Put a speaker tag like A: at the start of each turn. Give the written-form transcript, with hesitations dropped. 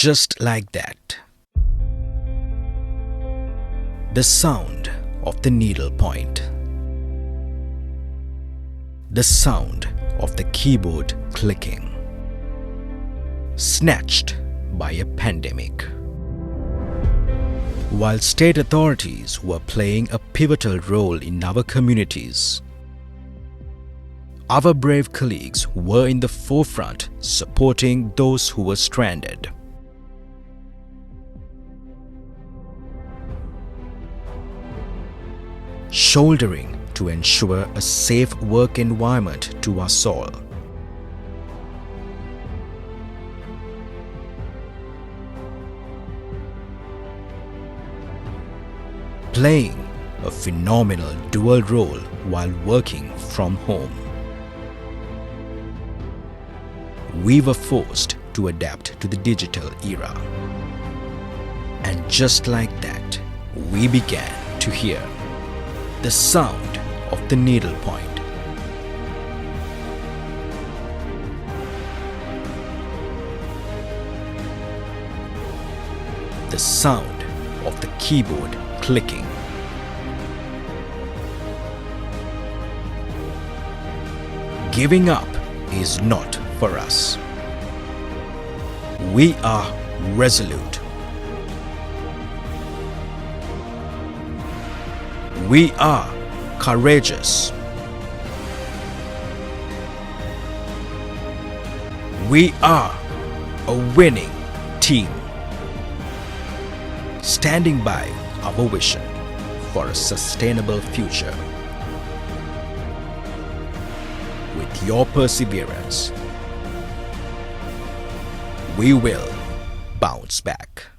A: just like that. The sound of the needle point. The sound of the keyboard clicking. Snatched by a pandemic. While state authorities were playing a pivotal role in our communities, our brave colleagues were in the forefront supporting those who were stranded. Shouldering to ensure a safe work environment to us all. Playing a phenomenal dual role while working from home. We were forced to adapt to the digital era. And just like that, we began to hear the sound of the needle point. The sound of the keyboard clicking. Giving up is not for us. We are resolute. We are courageous. We are a winning team, standing by our vision for a sustainable future. With your perseverance, we will bounce back.